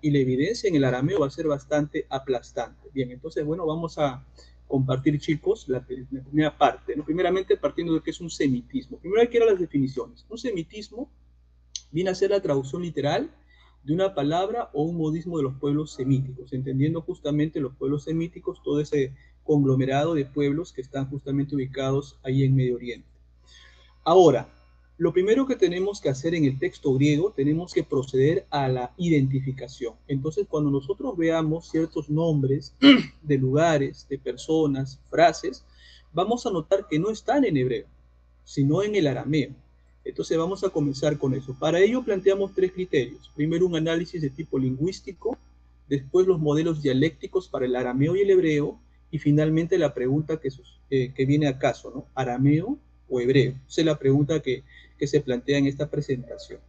y la evidencia en el arameo va a ser bastante aplastante. Bien, entonces, bueno, vamos a compartir, chicos, la primera parte, ¿no? Primeramente, partiendo de que es un semitismo. Primero hay que ir a las definiciones. Un semitismo viene a ser la traducción literal de una palabra o un modismo de los pueblos semíticos, entendiendo justamente los pueblos semíticos, todo ese conglomerado de pueblos que están justamente ubicados ahí en Medio Oriente. Ahora, lo primero que tenemos que hacer en el texto griego, tenemos que proceder a la identificación. Entonces, cuando nosotros veamos ciertos nombres de lugares, de personas, frases, vamos a notar que no están en hebreo, sino en el arameo. Entonces vamos a comenzar con eso. Para ello planteamos tres criterios. Primero, un análisis de tipo lingüístico, después los modelos dialécticos para el arameo y el hebreo, y finalmente la pregunta que viene a caso, ¿no? ¿Arameo o hebreo? Esa es la pregunta que se plantea en esta presentación.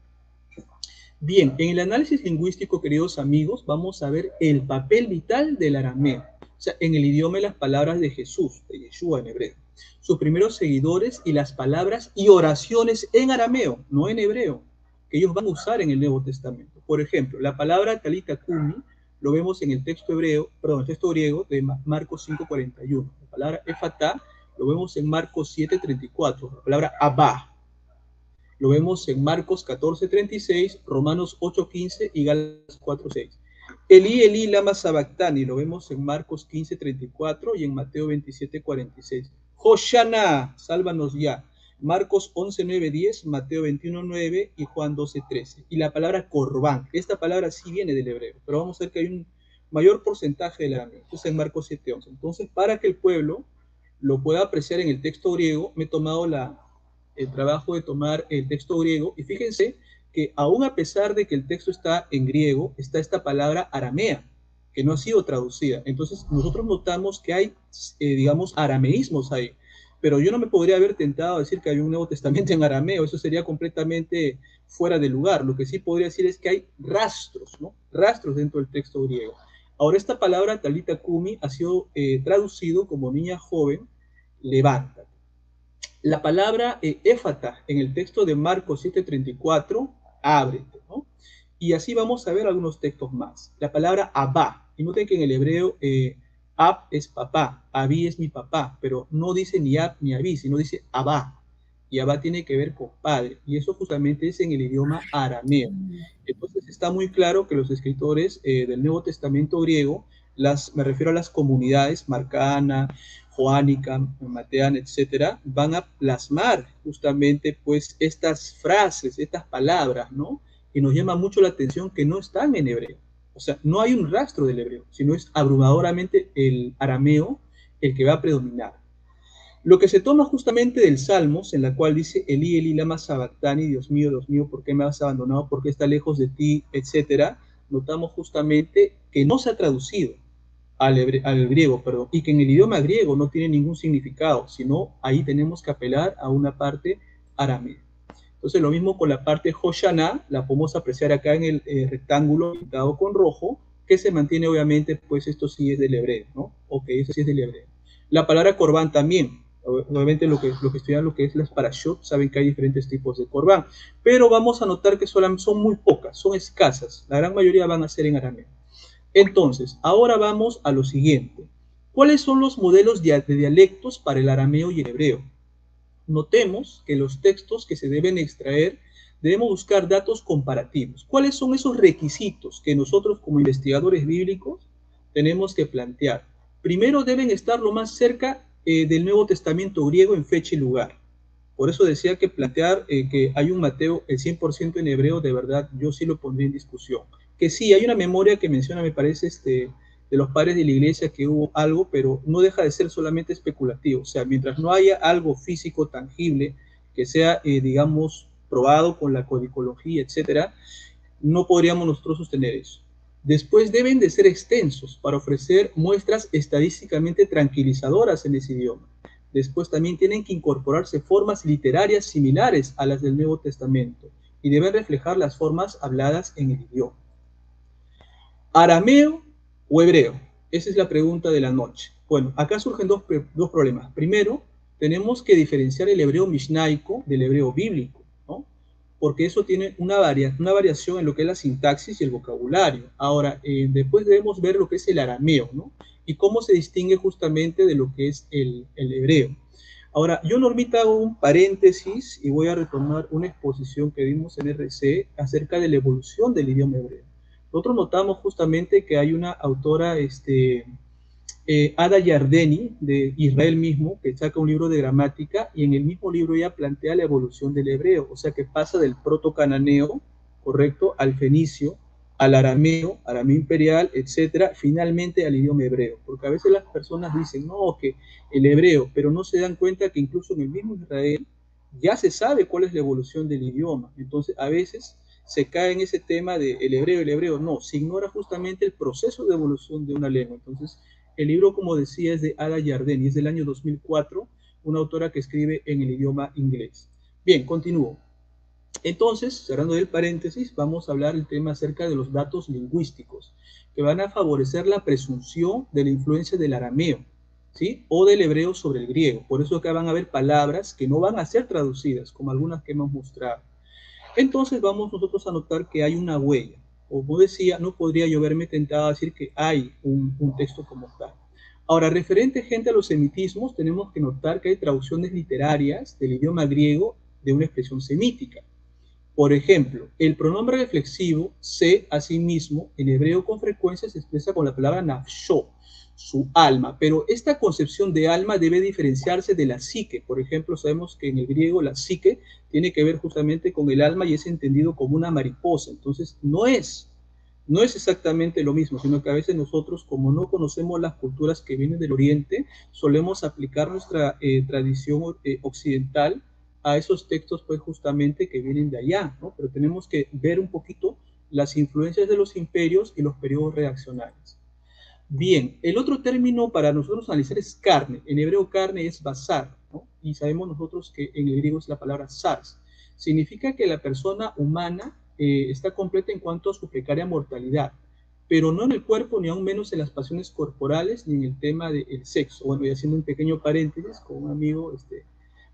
Bien, en el análisis lingüístico, queridos amigos, vamos a ver el papel vital del arameo, o sea, en el idioma de las palabras de Jesús, de Yeshua en hebreo, sus primeros seguidores y las palabras y oraciones en arameo, no en hebreo, que ellos van a usar en el Nuevo Testamento. Por ejemplo, la palabra talita kumi lo vemos en el texto hebreo, perdón, el texto griego de Marcos 5:41. La palabra efatá lo vemos en Marcos 7:34. La palabra abá lo vemos en Marcos 14:36, Romanos 8:15 y Gálatas 4:6. Elí, Elí, lama sabactani, lo vemos en Marcos 15:34 y en Mateo 27:46. Hoshana, sálvanos ya. Marcos 11:9-10, Mateo 21:9 y Juan 12:13. Y la palabra corbán, esta palabra sí viene del hebreo, pero vamos a ver que hay un mayor porcentaje del arameo. Esto es en Marcos 7:11. Entonces, para que el pueblo lo pueda apreciar en el texto griego, me he tomado el trabajo de tomar el texto griego, y fíjense que aún a pesar de que el texto está en griego, está esta palabra aramea, que no ha sido traducida. Entonces nosotros notamos que hay, digamos, arameísmos ahí, pero yo no me podría haber tentado a decir que hay un Nuevo Testamento en arameo, eso sería completamente fuera de lugar. Lo que sí podría decir es que hay rastros, ¿no? Rastros dentro del texto griego. Ahora, esta palabra talita kumi ha sido traducido como niña joven, levántate. La palabra éfata en el texto de Marcos 7:34, ábrete, ¿no? Y así vamos a ver algunos textos más. La palabra abá, y noten que en el hebreo ab es papá, abí es mi papá, pero no dice ni ab ni abí, sino dice abá. Y abá tiene que ver con padre, y eso justamente es en el idioma arameo. Entonces está muy claro que los escritores del Nuevo Testamento griego, me refiero a las comunidades marcana, joánica, mateana, etcétera, van a plasmar justamente pues estas frases, estas palabras, ¿no? Y nos llama mucho la atención que no están en hebreo. O sea, no hay un rastro del hebreo, sino es abrumadoramente el arameo el que va a predominar. Lo que se toma justamente del Salmos, en la cual dice, Elí, Elí, lama sabactani, Dios mío, ¿por qué me has abandonado? ¿Por qué está lejos de ti? Etcétera. Notamos justamente que no se ha traducido al griego, perdón, y que en el idioma griego no tiene ningún significado, sino ahí tenemos que apelar a una parte aramea. Entonces lo mismo con la parte Hoshana, la podemos apreciar acá en el rectángulo pintado con rojo, que se mantiene obviamente, pues esto sí es del hebreo, ¿no? Ok, eso sí es del hebreo. La palabra corbán también, obviamente lo que estudian lo que es las parashot, saben que hay diferentes tipos de corbán, pero vamos a notar que son muy pocas, son escasas, la gran mayoría van a ser en arameo. Entonces, ahora vamos a lo siguiente. ¿Cuáles son los modelos de dialectos para el arameo y el hebreo? Notemos que los textos que se deben extraer, debemos buscar datos comparativos. ¿Cuáles son esos requisitos que nosotros como investigadores bíblicos tenemos que plantear? Primero, deben estar lo más cerca del Nuevo Testamento griego en fecha y lugar. Por eso decía que plantear que hay un Mateo el 100% en hebreo, de verdad, yo sí lo pondría en discusión. Que sí, hay una memoria que menciona, me parece, de los padres de la iglesia que hubo algo, pero no deja de ser solamente especulativo. O sea, mientras no haya algo físico tangible que sea, digamos, probado con la codicología, etcétera, no podríamos nosotros sostener eso. Después deben de ser extensos para ofrecer muestras estadísticamente tranquilizadoras en ese idioma. Después también tienen que incorporarse formas literarias similares a las del Nuevo Testamento y deben reflejar las formas habladas en el idioma. ¿Arameo o hebreo? Esa es la pregunta de la noche. Bueno, acá surgen dos problemas. Primero, tenemos que diferenciar el hebreo mishnaico del hebreo bíblico, ¿no? porque eso tiene una variación en lo que es la sintaxis y el vocabulario. Ahora, después debemos ver lo que es el arameo, ¿no? Y cómo se distingue justamente de lo que es el hebreo. Ahora, yo, Normita, hago un paréntesis y voy a retomar una exposición que dimos en RC acerca de la evolución del idioma hebreo. Nosotros notamos justamente que hay una autora, Ada Yardeni, de Israel mismo, que saca un libro de gramática, y en el mismo libro ella plantea la evolución del hebreo, o sea que pasa del proto-cananeo, correcto, al fenicio, al arameo, arameo imperial, etcétera, finalmente al idioma hebreo, porque a veces las personas dicen, no, que el hebreo, pero no se dan cuenta que incluso en el mismo Israel ya se sabe cuál es la evolución del idioma, entonces a veces se cae en ese tema de el hebreo, no, se ignora justamente el proceso de evolución de una lengua. Entonces, el libro, como decía, es de Ada Yardeni, es del año 2004, una autora que escribe en el idioma inglés. Bien, continúo. Entonces, cerrando el paréntesis, vamos a hablar el tema acerca de los datos lingüísticos, que van a favorecer la presunción de la influencia del arameo, ¿sí? O del hebreo sobre el griego. Por eso acá van a haber palabras que no van a ser traducidas, como algunas que hemos mostrado. Entonces vamos nosotros a notar que hay una huella. Como decía, no podría yo verme tentado a decir que hay un texto como tal. Ahora, referente, gente, a los semitismos, tenemos que notar que hay traducciones literarias del idioma griego de una expresión semítica. Por ejemplo, el pronombre reflexivo se, asimismo, en hebreo con frecuencia se expresa con la palabra nafsho, su alma, pero esta concepción de alma debe diferenciarse de la psique. Por ejemplo, sabemos que en el griego la psique tiene que ver justamente con el alma y es entendido como una mariposa. Entonces, no es exactamente lo mismo, sino que a veces nosotros, como no conocemos las culturas que vienen del Oriente, solemos aplicar nuestra tradición occidental a esos textos, pues justamente que vienen de allá, ¿no? Pero tenemos que ver un poquito las influencias de los imperios y los periodos reaccionarios. Bien, el otro término para nosotros analizar es carne. En hebreo carne es basar, ¿no? Y sabemos nosotros que en el griego es la palabra sars. Significa que la persona humana está completa en cuanto a su precaria mortalidad, pero no en el cuerpo, ni aún menos en las pasiones corporales, ni en el tema del sexo. Bueno, y haciendo un pequeño paréntesis con un amigo,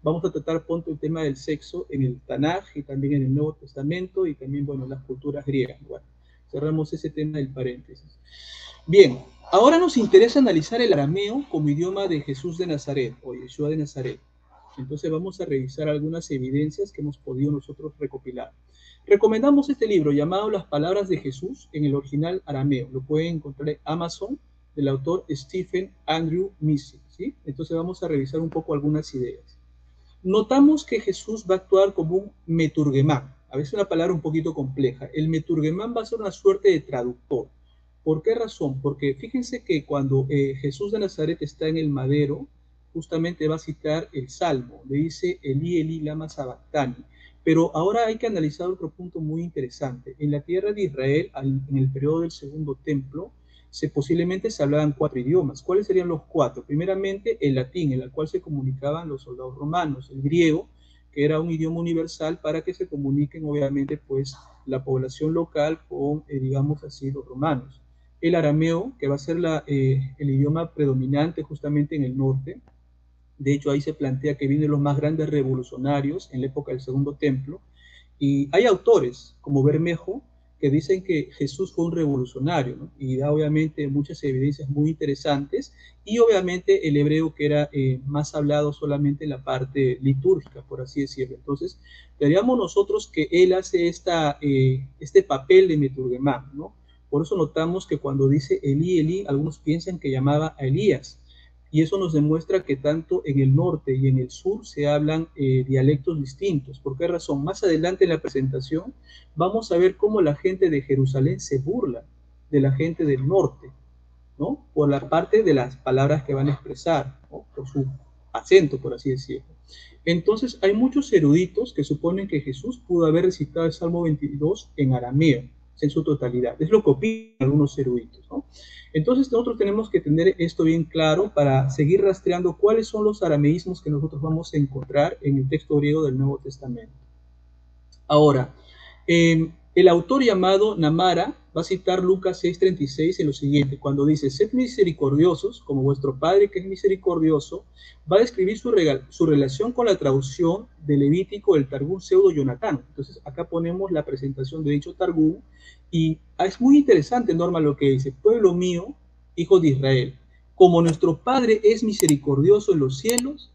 vamos a tratar pronto el tema del sexo en el Tanaj y también en el Nuevo Testamento y también, bueno, las culturas griegas. Bueno, cerramos ese tema del paréntesis. Bien, ahora nos interesa analizar el arameo como idioma de Jesús de Nazaret o Yeshua de Nazaret. Entonces vamos a revisar algunas evidencias que hemos podido nosotros recopilar. Recomendamos este libro llamado Las Palabras de Jesús en el original arameo. Lo pueden encontrar en Amazon, del autor Stephen Andrew Misick, ¿sí? Entonces vamos a revisar un poco algunas ideas. Notamos que Jesús va a actuar como un meturgemán. A veces una palabra un poquito compleja. El meturgemán va a ser una suerte de traductor. ¿Por qué razón? Porque fíjense que cuando Jesús de Nazaret está en el madero, justamente va a citar el Salmo, le dice Elí, Elí, lama sabactani. Pero ahora hay que analizar otro punto muy interesante. En la tierra de Israel, en el periodo del Segundo Templo, posiblemente se hablaban 4 idiomas. ¿Cuáles serían los 4? Primeramente, el latín, en el cual se comunicaban los soldados romanos, el griego, que era un idioma universal para que se comuniquen, obviamente, pues, la población local con, digamos así, los romanos. El arameo, que va a ser el idioma predominante justamente en el norte. De hecho, ahí se plantea que vienen los más grandes revolucionarios en la época del Segundo Templo. Y hay autores como Bermejo que dicen que Jesús fue un revolucionario, ¿no? Y da obviamente muchas evidencias muy interesantes. Y obviamente el hebreo, que era más hablado solamente en la parte litúrgica, por así decirlo. Entonces, veríamos nosotros que él hace este papel de meturgemán, ¿no? Por eso notamos que cuando dice Elí, Elí, algunos piensan que llamaba a Elías. Y eso nos demuestra que tanto en el norte y en el sur se hablan dialectos distintos. ¿Por qué razón? Más adelante en la presentación vamos a ver cómo la gente de Jerusalén se burla de la gente del norte, ¿no? Por la parte de las palabras que van a expresar, ¿no? Por su acento, por así decirlo. Entonces, hay muchos eruditos que suponen que Jesús pudo haber recitado el Salmo 22 en arameo, en su totalidad. Es lo que opinan algunos eruditos, ¿no? Entonces, nosotros tenemos que tener esto bien claro para seguir rastreando cuáles son los arameísmos que nosotros vamos a encontrar en el texto griego del Nuevo Testamento. Ahora, el autor llamado Namara va a citar Lucas 6:36 en lo siguiente, cuando dice, sed misericordiosos, como vuestro Padre que es misericordioso, va a describir su relación con la traducción de Levítico del Targum Pseudo Yonatán. Entonces, acá ponemos la presentación de dicho Targum, y es muy interesante, Norma, lo que dice, pueblo mío, hijos de Israel, como nuestro Padre es misericordioso en los cielos,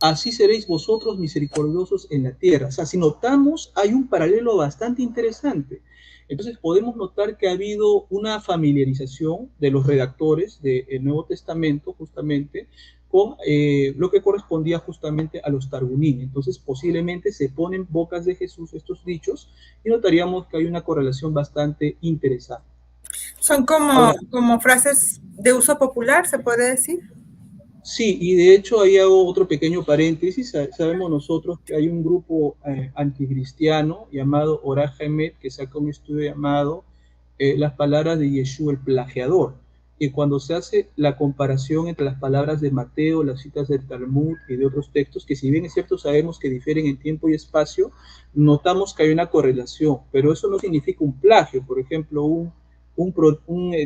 así seréis vosotros misericordiosos en la tierra. O sea, si notamos, hay un paralelo bastante interesante. Entonces podemos notar que ha habido una familiarización de los redactores del Nuevo Testamento justamente con lo que correspondía justamente a los Targunín. Entonces posiblemente se ponen bocas de Jesús estos dichos y notaríamos que hay una correlación bastante interesante. Son Ahora, como frases de uso popular, se puede decir. sí, y de hecho ahí hago otro pequeño paréntesis. Sabemos nosotros que hay un grupo anticristiano llamado Ora Hamed que saca un estudio llamado Las palabras de Yeshua el plagiador. Y cuando se hace la comparación entre las palabras de Mateo, las citas del Talmud y de otros textos, que si bien es cierto sabemos que difieren en tiempo y espacio, notamos que hay una correlación, pero eso no significa un plagio. Por ejemplo,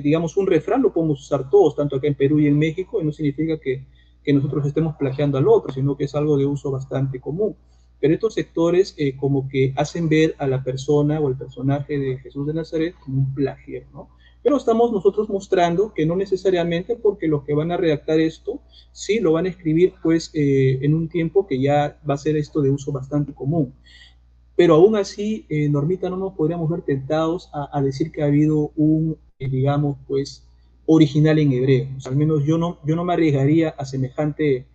digamos, un refrán lo podemos usar todos, tanto acá en Perú y en México, y no significa que nosotros estemos plagiando al otro, sino que es algo de uso bastante común. Pero estos sectores como que hacen ver a la persona o el personaje de Jesús de Nazaret como un plagio, ¿no? Pero estamos nosotros mostrando que no necesariamente, porque los que van a redactar esto, sí lo van a escribir pues en un tiempo que ya va a ser esto de uso bastante común. Pero aún así, Normita, no nos podríamos ver tentados a decir que ha habido un, digamos, pues, original en hebreo. O sea, al menos yo no me arriesgaría a semejante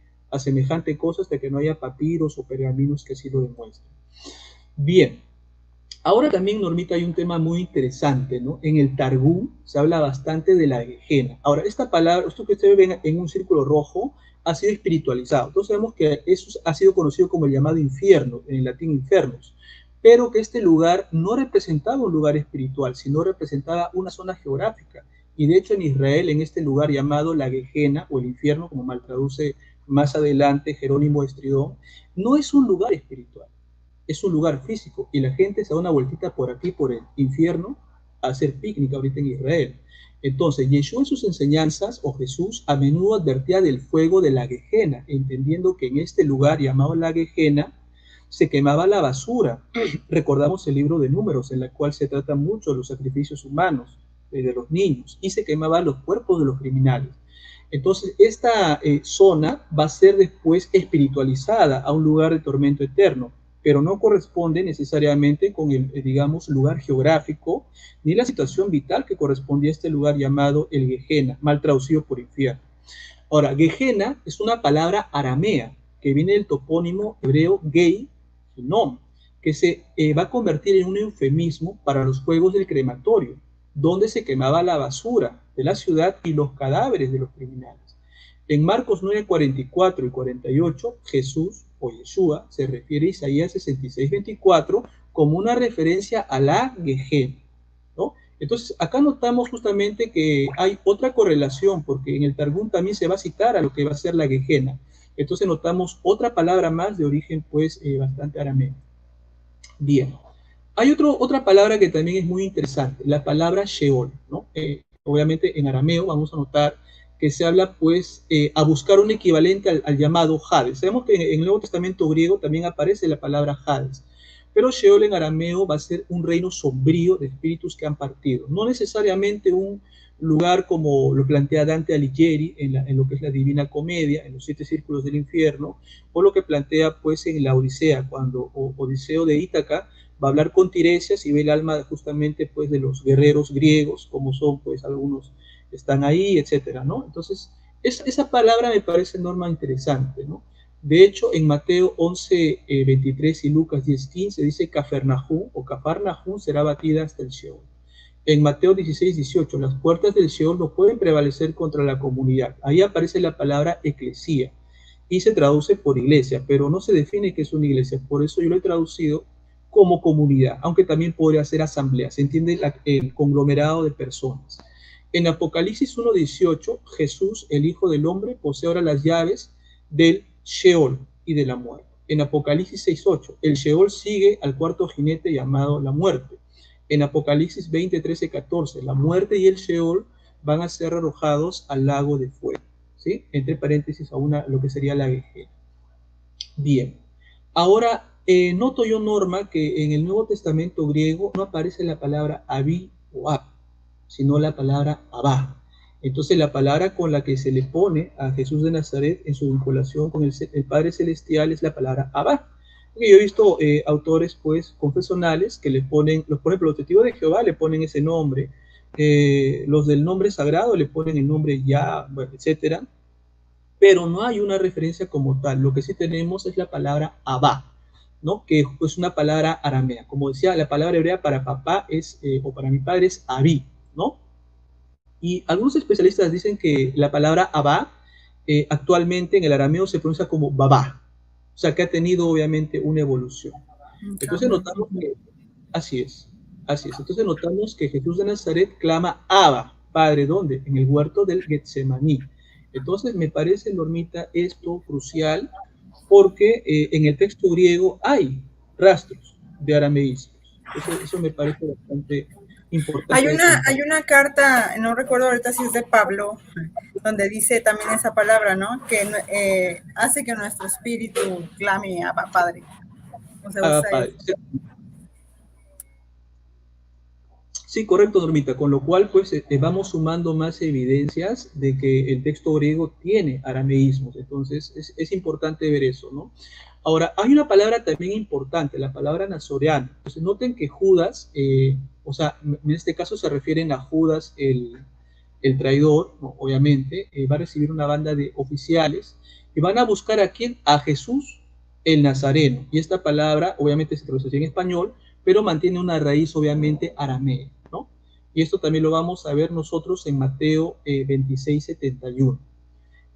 cosa hasta que no haya papiros o pergaminos que así lo demuestren. Bien, ahora también, Normita, hay un tema muy interesante, ¿no? En el Targum se habla bastante de la Gehenna. Ahora, esta palabra, esto que ustedes ven en un círculo rojo, ha sido espiritualizado. Entonces sabemos que eso ha sido conocido como el llamado infierno, en latín infernus, pero que este lugar no representaba un lugar espiritual, sino representaba una zona geográfica. Y de hecho en Israel, en este lugar llamado la Gehenna, o el infierno, como mal traduce más adelante Jerónimo Estridón, no es un lugar espiritual, es un lugar físico, y la gente se da una vueltita por aquí, por el infierno, a hacer picnic ahorita en Israel. Entonces, Yeshua en sus enseñanzas, o Jesús, a menudo advertía del fuego de la Gehenna, entendiendo que en este lugar llamado la Gehenna se quemaba la basura. Recordamos el libro de Números, en la cual se trata mucho de los sacrificios humanos de los niños, y se quemaban los cuerpos de los criminales. Entonces, esta zona va a ser después espiritualizada a un lugar de tormento eterno, pero no corresponde necesariamente con el, digamos, lugar geográfico, ni la situación vital que correspondía a este lugar llamado el Gehenna, mal traducido por infierno. Ahora, Gehenna es una palabra aramea, que viene del topónimo hebreo gei, nom, que se va a convertir en un eufemismo para los fuegos del crematorio, donde se quemaba la basura de la ciudad y los cadáveres de los criminales. En Marcos 9, 44 y 48, Jesús o Yeshua se refiere a Isaías 66, 24 como una referencia a la Gehenna, ¿no? Entonces, acá notamos justamente que hay otra correlación, porque en el Targum también se va a citar a lo que va a ser la Gehenna. Entonces notamos otra palabra más de origen, pues, bastante arameo. Bien. Hay otra palabra que también es muy interesante, la palabra Sheol, ¿no? Obviamente en arameo vamos a notar que se habla pues a buscar un equivalente al llamado Hades. Sabemos que en el Nuevo Testamento griego también aparece la palabra Hades, pero Sheol en arameo va a ser un reino sombrío de espíritus que han partido, no necesariamente un lugar como lo plantea Dante Alighieri en lo que es la Divina Comedia, en los 7 círculos del infierno, o lo que plantea pues en la Odisea, cuando Odiseo de Ítaca va a hablar con Tiresias y ve el alma justamente pues de los guerreros griegos, como son pues algunos están ahí, etcétera, ¿no? Entonces, esa palabra me parece, Norma, interesante, ¿no? De hecho, en Mateo 11, 23 y Lucas 10, 15 dice Cafarnahum o Cafarnahum será batida hasta el Sheol. En Mateo 16, 18, las puertas del Sheol no pueden prevalecer contra la comunidad. Ahí aparece la palabra eclesía y se traduce por iglesia, pero no se define qué es una iglesia. Por eso yo lo he traducido como comunidad, aunque también podría ser asamblea. Se entiende el conglomerado de personas. En Apocalipsis 1:18, Jesús, el Hijo del Hombre, posee ahora las llaves del Sheol y de la muerte. En Apocalipsis 6:8, el Sheol sigue al cuarto jinete llamado la muerte. en Apocalipsis 20, 13, 14. La muerte y el Sheol van a ser arrojados al lago de fuego, ¿sí? Entre paréntesis a lo que sería la Gehenna. Bien, ahora noto yo, Norma, que en el Nuevo Testamento griego no aparece la palabra Abí o Ab, sino la palabra Abba. Entonces la palabra con la que se le pone a Jesús de Nazaret en su vinculación con el Padre Celestial es la palabra Abba. Porque yo he visto autores pues confesionales que le ponen, por ejemplo, los testigos de Jehová le ponen ese nombre, los del nombre sagrado le ponen el nombre Yah, etcétera, pero no hay una referencia como tal. Lo que sí tenemos es la palabra Abba, ¿no? Que es una palabra aramea. Como decía, la palabra hebrea para papá es, o para mi padre es Abí, ¿no? Y algunos especialistas dicen que la palabra Abba actualmente en el arameo se pronuncia como Babá, o sea que ha tenido obviamente una evolución. Entonces notamos que, así es, así es. Entonces notamos que Jesús de Nazaret clama Abba, Padre, ¿dónde? En el huerto del Getsemaní. Entonces me parece, Normita, esto crucial porque en el texto griego hay rastros de arameísmos. Eso me parece bastante importante de compartir. Hay una carta, no recuerdo ahorita si es de Pablo, donde dice también esa palabra, ¿no? Que hace que nuestro espíritu clame a Padre. O sea, usa Padre. Sí, correcto, Normita, con lo cual pues vamos sumando más evidencias de que el texto griego tiene arameísmos, entonces es importante ver eso, ¿no? Ahora, hay una palabra también importante, la palabra nazoreano. Entonces, noten que Judas, o sea, en este caso se refieren a Judas, el traidor, ¿no? Obviamente, va a recibir una banda de oficiales y van a buscar a quién, a Jesús el Nazareno. Y esta palabra, obviamente, se traduce en español, pero mantiene una raíz, obviamente, aramea, ¿no? Y esto también lo vamos a ver nosotros en Mateo 26, 71.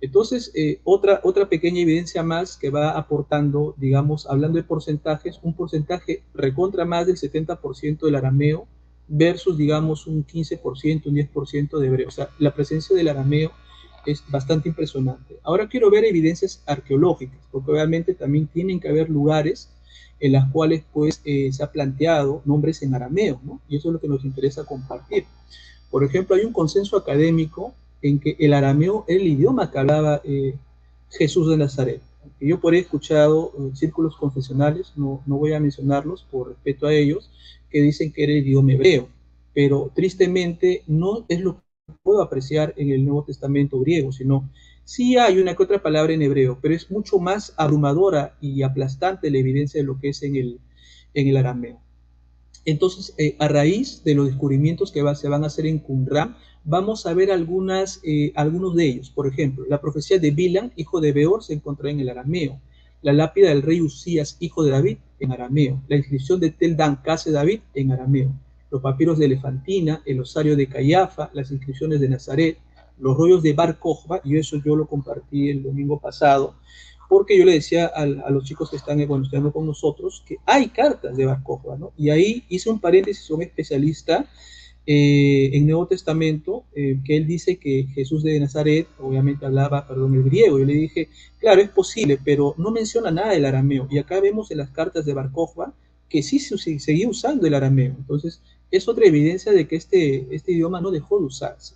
Entonces, otra pequeña evidencia más que va aportando, digamos, hablando de porcentajes, un porcentaje recontra más del 70% del arameo versus, digamos, un 15%, un 10% de hebreo. O sea, la presencia del arameo es bastante impresionante. Ahora quiero ver evidencias arqueológicas, porque obviamente también tienen que haber lugares en las cuales pues se ha planteado nombres en arameo, ¿no? Y eso es lo que nos interesa compartir. Por ejemplo, hay un consenso académico en que el arameo era el idioma que hablaba Jesús de Nazaret. Yo por ahí he escuchado círculos confesionales, no voy a mencionarlos por respeto a ellos, que dicen que era el idioma hebreo, pero tristemente no es lo que puedo apreciar en el Nuevo Testamento griego, sino sí hay una que otra palabra en hebreo, pero es mucho más abrumadora y aplastante la evidencia de lo que es en el arameo. Entonces, a raíz de los descubrimientos que se van a hacer en Qumran, vamos a ver algunos de ellos. Por ejemplo, la profecía de Bilam, hijo de Beor, se encontró en el arameo. La lápida del rey Usías, hijo de David, en arameo. La inscripción de Tel Dan, casa de David, en arameo. Los papiros de Elefantina, el osario de Cayafa, las inscripciones de Nazaret, los rollos de Bar Kokhba, y eso yo lo compartí el domingo pasado, porque yo le decía a los chicos que están estudiando con nosotros que hay cartas de Bar Kokhba, ¿no? Y ahí hice un paréntesis a un especialista en Nuevo Testamento, que él dice que Jesús de Nazaret, obviamente hablaba, el griego. Yo le dije, claro, es posible, pero no menciona nada del arameo. Y acá vemos en las cartas de Bar Kokhba que sí seguía usando el arameo. Entonces, es otra evidencia de que este idioma no dejó de usarse.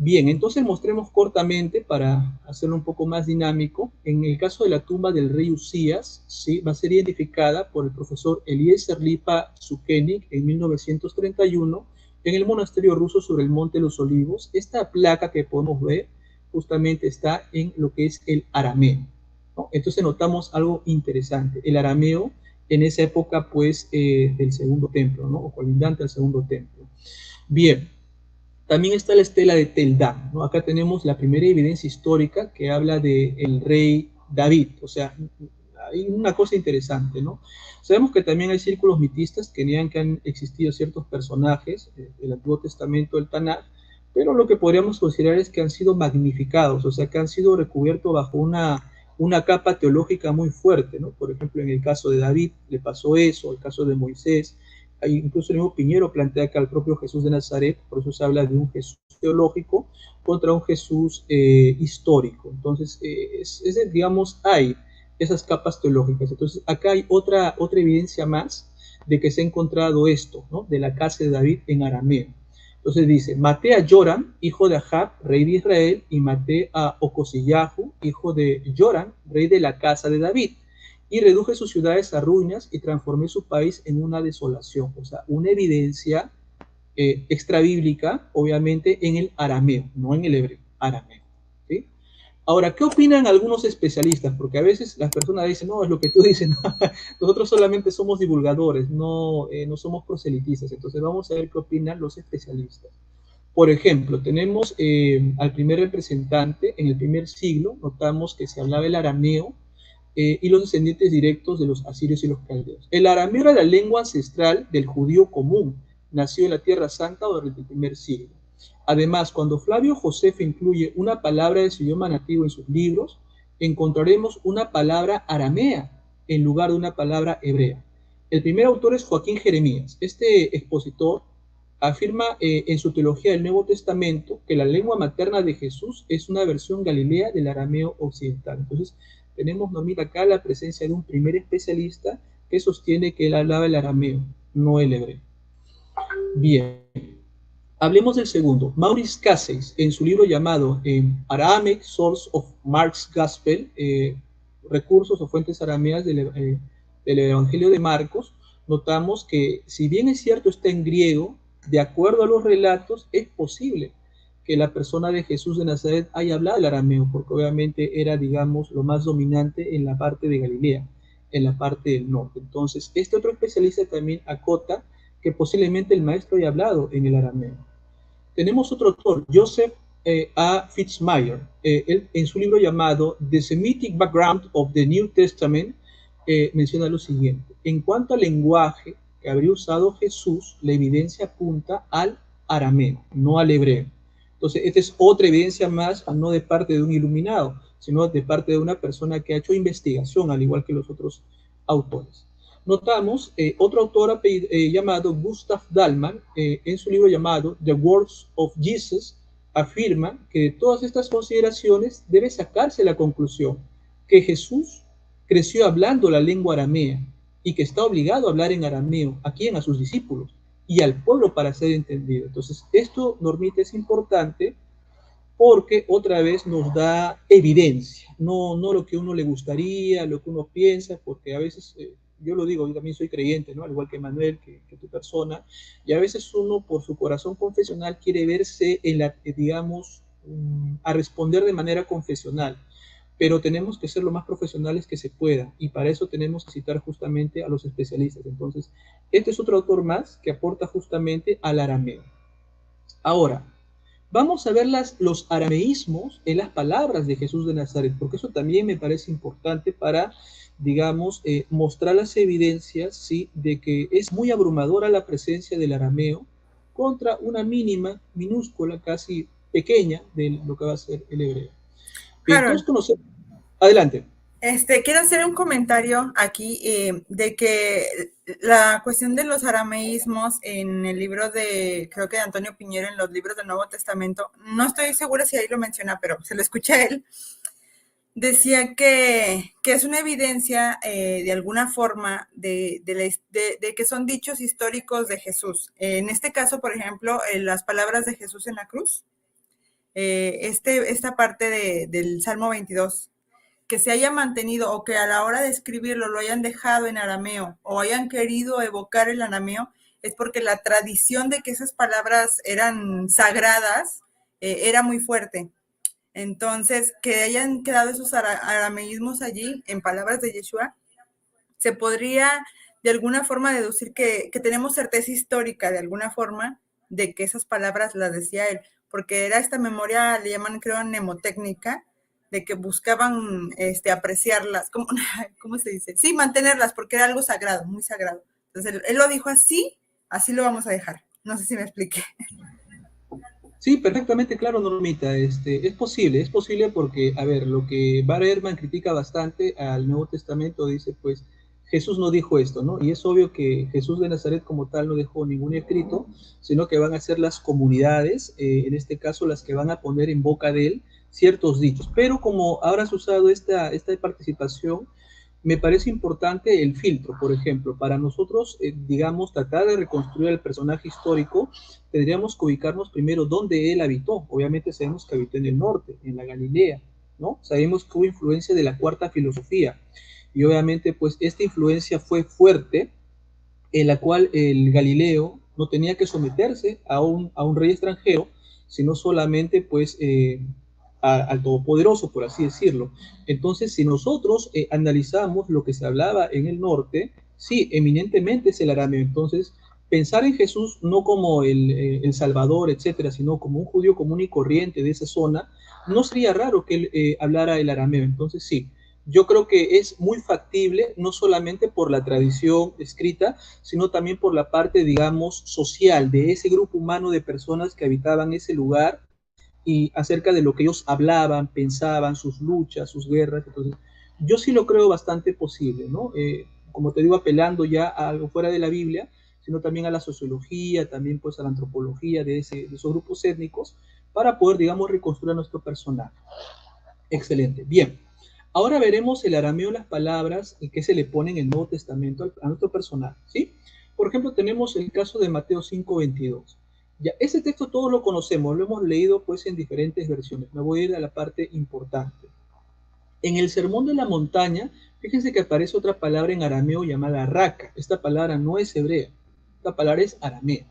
Bien, entonces mostremos cortamente para hacerlo un poco más dinámico. En el caso de la tumba del rey Usías, ¿sí? Va a ser identificada por el profesor Eliezer Lipa Zukenik en 1931 en el monasterio ruso sobre el Monte de los Olivos. Esta placa que podemos ver justamente está en lo que es el arameo, ¿no? Entonces notamos algo interesante. El arameo en esa época, pues, del Segundo Templo, ¿no? O colindante al Segundo Templo. Bien. También está la estela de Tel Dan, ¿no? Acá tenemos la primera evidencia histórica que habla del rey David. O sea, hay una cosa interesante, ¿no? Sabemos que también hay círculos mitistas que niegan que han existido ciertos personajes del Antiguo Testamento, del Tanaj, pero lo que podríamos considerar es que han sido magnificados, o sea, que han sido recubiertos bajo una capa teológica muy fuerte, ¿no? Por ejemplo, en el caso de David le pasó eso, el caso de Moisés. Incluso el mismo Piñero plantea que al propio Jesús de Nazaret, por eso se habla de un Jesús teológico contra un Jesús histórico. Entonces, digamos, hay esas capas teológicas. Entonces, acá hay otra evidencia más de que se ha encontrado esto, ¿no? De la casa de David en arameo. Entonces dice, maté a Joram, hijo de Ahab, rey de Israel, y maté a Ocosíahu, hijo de Joram, rey de la casa de David, y reduje sus ciudades a ruinas y transformé su país en una desolación. O sea, una evidencia extrabíblica, obviamente, en el arameo, no en el hebreo, arameo. ¿Sí? Ahora, ¿qué opinan algunos especialistas? Porque a veces las personas dicen, no, es lo que tú dices, no, nosotros solamente somos divulgadores, no somos proselitistas. Entonces vamos a ver qué opinan los especialistas. Por ejemplo, tenemos al primer representante en el primer siglo, notamos que se hablaba el arameo y los descendientes directos de los asirios y los caldeos. El arameo era la lengua ancestral del judío común, nació en la Tierra Santa durante el primer siglo. Además, cuando Flavio Josefo incluye una palabra de su idioma nativo en sus libros, encontraremos una palabra aramea en lugar de una palabra hebrea. El primer autor es Joaquín Jeremías. Este expositor afirma en su teología del Nuevo Testamento que la lengua materna de Jesús es una versión galilea del arameo occidental. Entonces, tenemos, Normita, acá la presencia de un primer especialista que sostiene que él hablaba el arameo, no el hebreo. Bien, hablemos del segundo. Maurice Casseys, en su libro llamado Aramaic Source of Mark's Gospel, recursos o fuentes arameas del Evangelio de Marcos, notamos que, si bien es cierto está en griego, de acuerdo a los relatos, es posible que la persona de Jesús de Nazaret haya hablado el arameo, porque obviamente era, digamos, lo más dominante en la parte de Galilea, en la parte del norte. Entonces, este otro especialista también acota que posiblemente el maestro haya hablado en el arameo. Tenemos otro autor, Joseph A. Fitzmyer, él, en su libro llamado The Semitic Background of the New Testament, menciona lo siguiente: en cuanto al lenguaje que habría usado Jesús, la evidencia apunta al arameo, no al hebreo. Entonces, esta es otra evidencia más, no de parte de un iluminado, sino de parte de una persona que ha hecho investigación, al igual que los otros autores. Notamos otro autor llamado Gustav Dalman, en su libro llamado The Words of Jesus, afirma que de todas estas consideraciones debe sacarse la conclusión que Jesús creció hablando la lengua aramea y que está obligado a hablar en arameo, ¿a quién? A sus discípulos y al pueblo para ser entendido. Entonces, esto, Normita, es importante porque otra vez nos da evidencia, no lo que uno le gustaría, lo que uno piensa, porque a veces, yo lo digo, yo también soy creyente, ¿no? Al igual que Manuel, que tu persona, y a veces uno por su corazón confesional quiere verse en la, digamos, a responder de manera confesional, pero tenemos que ser lo más profesionales que se pueda, y para eso tenemos que citar justamente a los especialistas. Entonces, este es otro autor más que aporta justamente al arameo. Ahora, vamos a ver los arameísmos en las palabras de Jesús de Nazaret, porque eso también me parece importante para, digamos, mostrar las evidencias, ¿sí?, de que es muy abrumadora la presencia del arameo contra una mínima, minúscula, casi pequeña de lo que va a ser el hebreo. Bien, todos conocemos. Adelante. Quiero hacer un comentario aquí de que la cuestión de los arameísmos en el libro de, creo que de Antonio Piñero, en los libros del Nuevo Testamento, no estoy segura si ahí lo menciona, pero se lo escuché a él, decía que es una evidencia de alguna forma de que son dichos históricos de Jesús. En este caso, por ejemplo, las palabras de Jesús en la cruz, esta parte del Salmo 22, que se haya mantenido o que a la hora de escribirlo lo hayan dejado en arameo o hayan querido evocar el arameo, es porque la tradición de que esas palabras eran sagradas era muy fuerte. Entonces, que hayan quedado esos arameísmos allí en palabras de Yeshua, se podría de alguna forma deducir que tenemos certeza histórica de alguna forma de que esas palabras las decía él, porque era esta memoria, le llaman creo mnemotécnica, de que buscaban apreciarlas, ¿cómo se dice? Sí, mantenerlas, porque era algo sagrado, muy sagrado. Entonces, él lo dijo así lo vamos a dejar. No sé si me expliqué. Sí, perfectamente claro, Normita. Es posible porque, a ver, lo que Bar Ehrman critica bastante al Nuevo Testamento, dice, pues, Jesús no dijo esto, ¿no? Y es obvio que Jesús de Nazaret como tal no dejó ningún escrito, sino que van a ser las comunidades, en este caso las que van a poner en boca de él ciertos dichos. Pero como ahora has usado esta participación, me parece importante el filtro, por ejemplo, para nosotros, digamos, tratar de reconstruir el personaje histórico, tendríamos que ubicarnos primero dónde él habitó. Obviamente sabemos que habitó en el norte, en la Galilea, ¿no? Sabemos que hubo influencia de la cuarta filosofía, y obviamente, pues, esta influencia fue fuerte, en la cual el Galileo no tenía que someterse a un rey extranjero, sino solamente pues al Todopoderoso, por así decirlo. Entonces, si nosotros analizamos lo que se hablaba en el norte, sí, eminentemente es el arameo. Entonces, pensar en Jesús no como el Salvador, etcétera, sino como un judío común y corriente de esa zona, no sería raro que él hablara el arameo. Entonces, sí, yo creo que es muy factible, no solamente por la tradición escrita, sino también por la parte, digamos, social de ese grupo humano de personas que habitaban ese lugar y acerca de lo que ellos hablaban, pensaban, sus luchas, sus guerras. Entonces, yo sí lo creo bastante posible, ¿no? Como te digo, apelando ya a algo fuera de la Biblia, sino también a la sociología, también pues a la antropología de esos grupos étnicos, para poder, digamos, reconstruir a nuestro personaje. Excelente. Bien. Ahora veremos el arameo, las palabras que se le ponen en el Nuevo Testamento a nuestro personaje, ¿sí? Por ejemplo, tenemos el caso de Mateo 5:22. Ya, ese texto todos lo conocemos, lo hemos leído pues en diferentes versiones. Me voy a ir a la parte importante. En el Sermón de la Montaña, fíjense que aparece otra palabra en arameo llamada raka. Esta palabra no es hebrea, esta palabra es aramea.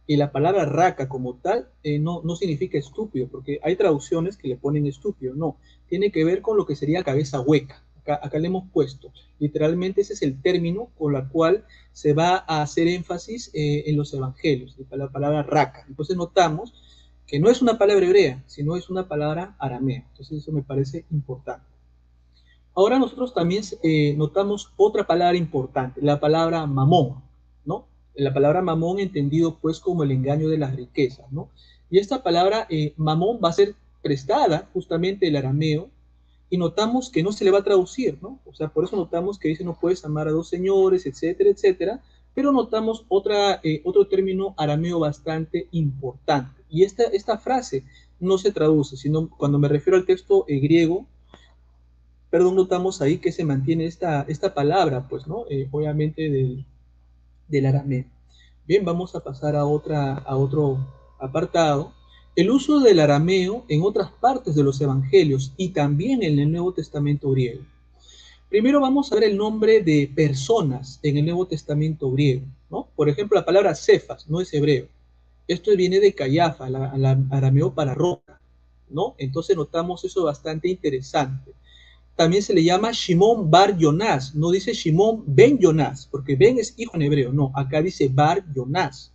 Y la palabra raka como tal no significa estúpido, porque hay traducciones que le ponen estúpido, no. Tiene que ver con lo que sería cabeza hueca. Acá le hemos puesto. Literalmente ese es el término con el cual se va a hacer énfasis en los evangelios, la palabra raka. Entonces notamos que no es una palabra hebrea, sino es una palabra aramea. Entonces eso me parece importante. Ahora nosotros también notamos otra palabra importante, la palabra mamón, ¿no? La palabra mamón entendido pues como el engaño de las riquezas, ¿no? Y esta palabra mamón va a ser prestada justamente del arameo y notamos que no se le va a traducir, ¿no? O sea, por eso notamos que dice no puedes amar a dos señores, etcétera, etcétera, pero notamos otro término arameo bastante importante. Y esta frase no se traduce, sino cuando me refiero al texto griego, perdón, notamos ahí que se mantiene esta palabra, pues, ¿no? Obviamente del arameo. Bien, vamos a pasar a otro apartado. El uso del arameo en otras partes de los evangelios y también en el Nuevo Testamento griego. Primero vamos a ver el nombre de personas en el Nuevo Testamento griego, ¿no? Por ejemplo, la palabra Cefas no es hebreo. Esto viene de Cayafa, arameo para roca, ¿no? Entonces notamos eso bastante interesante. También se le llama Shimon Bar Yonás, no dice Shimon Ben Yonás, porque Ben es hijo en hebreo, no, acá dice Bar Yonás,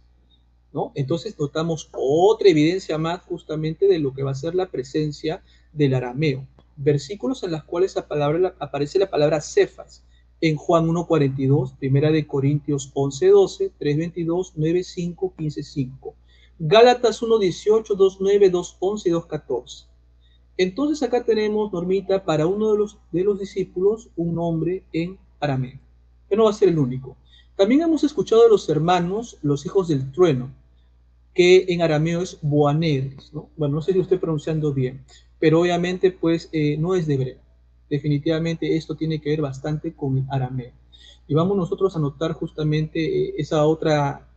¿no? Entonces notamos otra evidencia más justamente de lo que va a ser la presencia del arameo. Versículos en los cuales aparece la palabra Cefas, en Juan 1:42, Primera de Corintios 11:12, 3:22, 9:5, 15:5. Gálatas 1:18, 2:9, 2:11 y 2:14. Entonces acá tenemos, Normita, para uno de los discípulos un nombre en arameo, que no va a ser el único. También hemos escuchado de los hermanos, los hijos del trueno, que en arameo es Boanerges, ¿no? Bueno, no sé si estoy pronunciando bien, pero obviamente pues no es de hebreo. Definitivamente esto tiene que ver bastante con el arameo. Y vamos nosotros a notar justamente esa otra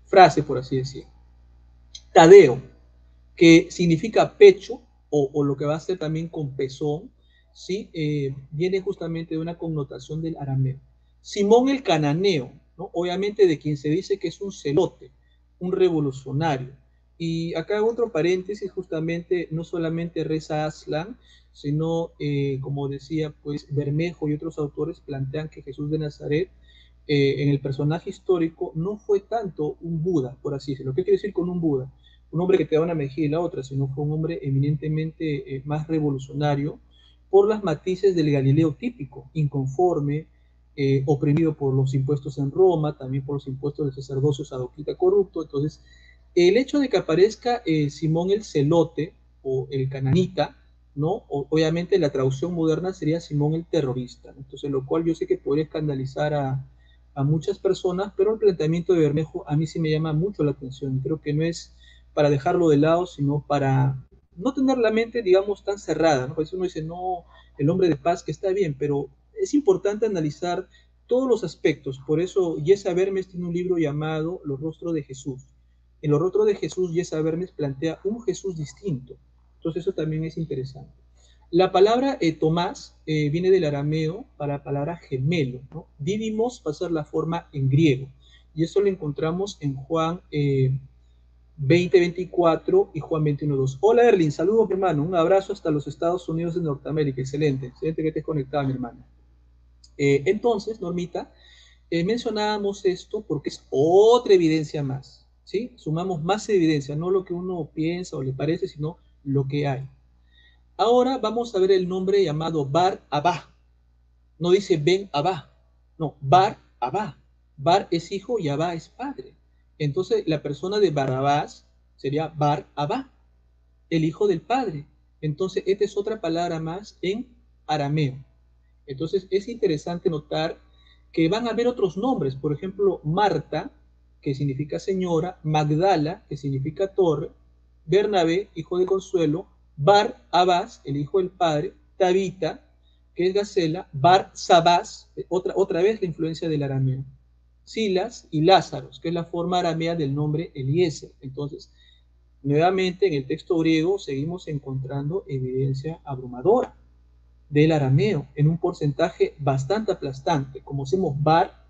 frase, por así decirlo. Tadeo, que significa pecho, o lo que va a ser también con pezón, ¿sí? Viene justamente de una connotación del arameo. Simón el cananeo, ¿no? Obviamente de quien se dice que es un celote, un revolucionario. Y acá otro paréntesis, justamente, no solamente Reza Aslan, sino, como decía, pues Bermejo y otros autores plantean que Jesús de Nazaret, en el personaje histórico, no fue tanto un Buda, por así decirlo. ¿Qué quiere decir con un Buda? Un hombre que te da una mejilla y la otra, sino fue un hombre eminentemente más revolucionario por las matices del Galileo típico, inconforme, oprimido por los impuestos en Roma, también por los impuestos del sacerdocio sadoquita corrupto. Entonces, el hecho de que aparezca Simón el Celote o el Cananita, ¿no? Obviamente la traducción moderna sería Simón el Terrorista, ¿no? Entonces, lo cual yo sé que podría escandalizar a muchas personas, pero el planteamiento de Bermejo a mí sí me llama mucho la atención. Creo que no es para dejarlo de lado, sino para no tener la mente, digamos, tan cerrada, ¿no? Por eso uno dice, no, el hombre de paz que está bien, pero es importante analizar todos los aspectos. Por eso Yesa Bermes tiene un libro llamado Los rostros de Jesús. En Los rostros de Jesús, Yesa Bermes plantea un Jesús distinto. Entonces eso también es interesante. La palabra Tomás viene del arameo para la palabra gemelo, ¿no? Didymos va a ser la forma en griego. Y eso lo encontramos en Juan 20:24 y Juan 21:2. Hola Erlin, saludos mi hermano, un abrazo hasta los Estados Unidos de Norteamérica, excelente, excelente que estés conectada mi hermano. Entonces, Normita, mencionábamos esto porque es otra evidencia más, ¿sí? Sumamos más evidencia, no lo que uno piensa o le parece, sino lo que hay. Ahora vamos a ver el nombre llamado Bar Abba. No dice Ben Abba, no, Bar Abba. Bar es hijo y Abba es padre. Entonces la persona de Barrabás sería Bar Abba, el hijo del padre. Entonces esta es otra palabra más en arameo. Entonces es interesante notar que van a haber otros nombres, por ejemplo, Marta, que significa señora, Magdala, que significa torre, Bernabé, hijo de consuelo, Bar Abás, el hijo del padre, Tabita, que es Gacela, Bar Sabás, otra vez la influencia del arameo, Silas y Lázaro, que es la forma aramea del nombre Eliezer. Entonces, nuevamente en el texto griego seguimos encontrando evidencia abrumadora del arameo en un porcentaje bastante aplastante. Como hacemos bar,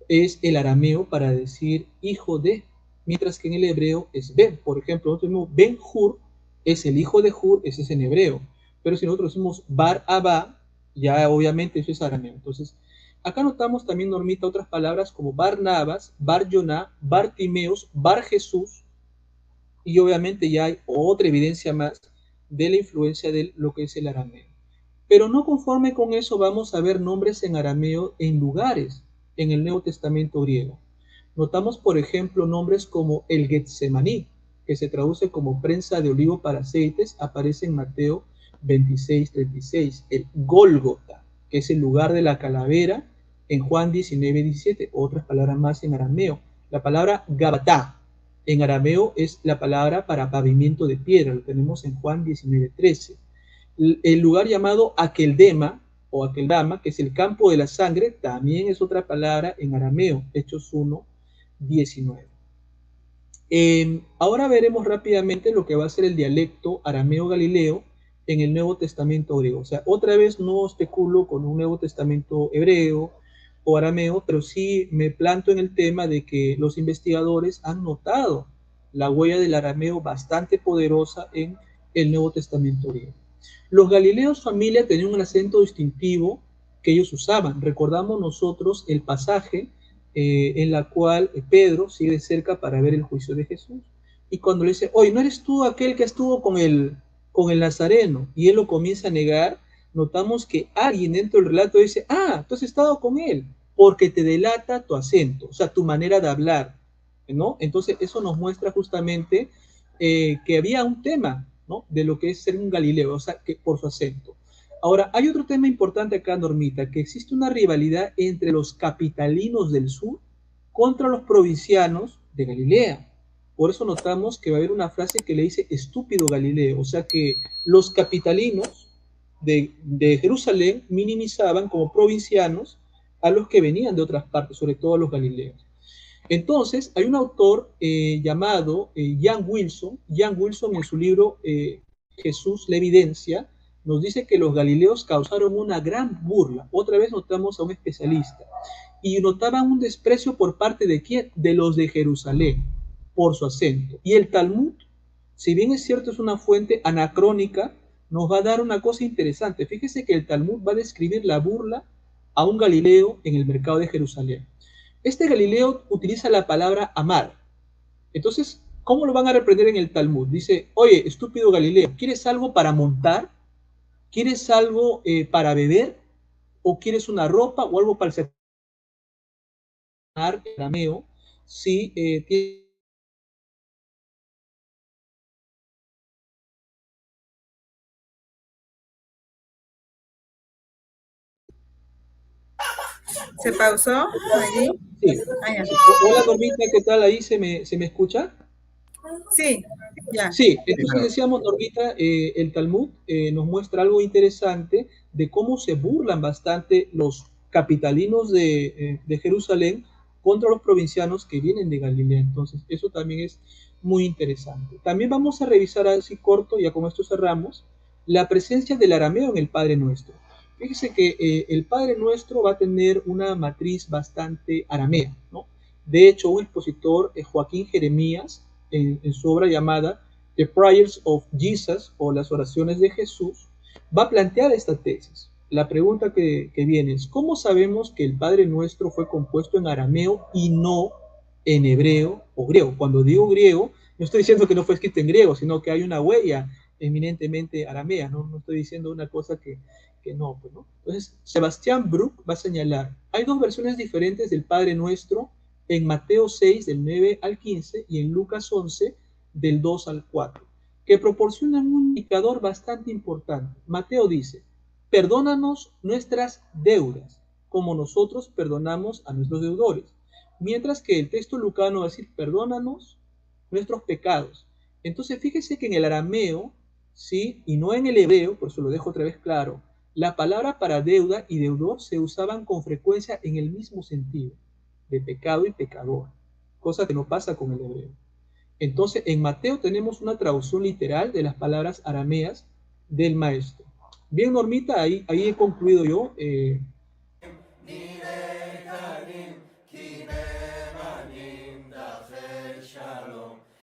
es el arameo para decir hijo de, mientras que en el hebreo es ben. Por ejemplo, nosotros decimos Ben Hur, es el hijo de Hur, ese es en hebreo. Pero si nosotros decimos Bar Abba, ya obviamente eso es arameo. Entonces, acá notamos también, Normita, otras palabras como Barnabas, Bar Yoná, Bartimeos, Bar Jesús, y obviamente ya hay otra evidencia más de la influencia de lo que es el arameo. Pero no conforme con eso vamos a ver nombres en arameo en lugares en el Nuevo Testamento griego. Notamos, por ejemplo, nombres como el Getsemaní, que se traduce como prensa de olivo para aceites, aparece en Mateo 26:36. El Gólgota, que es el lugar de la calavera, en Juan 19:17. Otras palabras más en arameo. La palabra Gabatá, en arameo es la palabra para pavimento de piedra, lo tenemos en Juan 19:13. El lugar llamado Akeldama o Akeldama, que es el campo de la sangre, también es otra palabra en arameo, Hechos 1:19. Ahora veremos rápidamente lo que va a ser el dialecto arameo-galileo en el Nuevo Testamento griego. O sea, otra vez no especulo con un Nuevo Testamento hebreo o arameo, pero sí me planto en el tema de que los investigadores han notado la huella del arameo bastante poderosa en el Nuevo Testamento griego. Los galileos familia tenían un acento distintivo que ellos usaban. Recordamos nosotros el pasaje en la cual Pedro sigue de cerca para ver el juicio de Jesús. Y cuando le dice, oye, ¿no eres tú aquel que estuvo con el Nazareno? Y él lo comienza a negar. Notamos que alguien dentro del relato dice, ah, tú has estado con él, porque te delata tu acento, o sea, tu manera de hablar, ¿no? Entonces eso nos muestra justamente que había un tema, ¿no?, de lo que es ser un galileo, o sea, que por su acento. Ahora, hay otro tema importante acá, Normita, que existe una rivalidad entre los capitalinos del sur contra los provincianos de Galilea. Por eso notamos que va a haber una frase que le dice estúpido Galileo, o sea que los capitalinos de Jerusalén minimizaban como provincianos a los que venían de otras partes, sobre todo a los galileos. Entonces, hay un autor llamado Jan Wilson. Jan Wilson, en su libro Jesús, la evidencia, nos dice que los galileos causaron una gran burla. Otra vez notamos a un especialista. Y notaban un desprecio por parte de ¿quién? De los de Jerusalén, por su acento. Y el Talmud, si bien es cierto, es una fuente anacrónica, nos va a dar una cosa interesante. Fíjese que el Talmud va a describir la burla a un galileo en el mercado de Jerusalén. Este Galileo utiliza la palabra amar. Entonces, ¿cómo lo van a reprender en el Talmud? Dice, oye, estúpido Galileo, ¿quieres algo para montar? ¿Quieres algo para beber? ¿O quieres una ropa o algo para el arameo? Si tiene... ¿Se pausó allí? Sí. Hola, Normita, ¿qué tal? ¿Ahí se me escucha? Sí, ya. Sí, entonces decíamos, Normita, el Talmud nos muestra algo interesante de cómo se burlan bastante los capitalinos de Jerusalén contra los provincianos que vienen de Galilea. Entonces, eso también es muy interesante. También vamos a revisar así corto, ya con esto cerramos, la presencia del arameo en el Padre Nuestro. Fíjese que el Padre Nuestro va a tener una matriz bastante aramea, ¿no? De hecho, un expositor, Joaquín Jeremías, en su obra llamada The Prayers of Jesus, o las oraciones de Jesús, va a plantear esta tesis. La pregunta que viene es, ¿cómo sabemos que el Padre Nuestro fue compuesto en arameo y no en hebreo o griego? Cuando digo griego, no estoy diciendo que no fue escrito en griego, sino que hay una huella eminentemente aramea, ¿no? No estoy diciendo una cosa que no, pues, ¿no? Entonces, Sebastián Bruck va a señalar, hay dos versiones diferentes del Padre Nuestro en Mateo 6, del 9 al 15, y en Lucas 11, del 2 al 4, que proporcionan un indicador bastante importante. Mateo dice, perdónanos nuestras deudas, como nosotros perdonamos a nuestros deudores. Mientras que el texto lucano va a decir, perdónanos nuestros pecados. Entonces, fíjese que en el arameo, ¿sí? Y no en el hebreo, por eso lo dejo otra vez claro, la palabra para deuda y deudor se usaban con frecuencia en el mismo sentido, de pecado y pecador, cosa que no pasa con el hebreo. Entonces, en Mateo tenemos una traducción literal de las palabras arameas del maestro. Bien, Normita, ahí he concluido yo.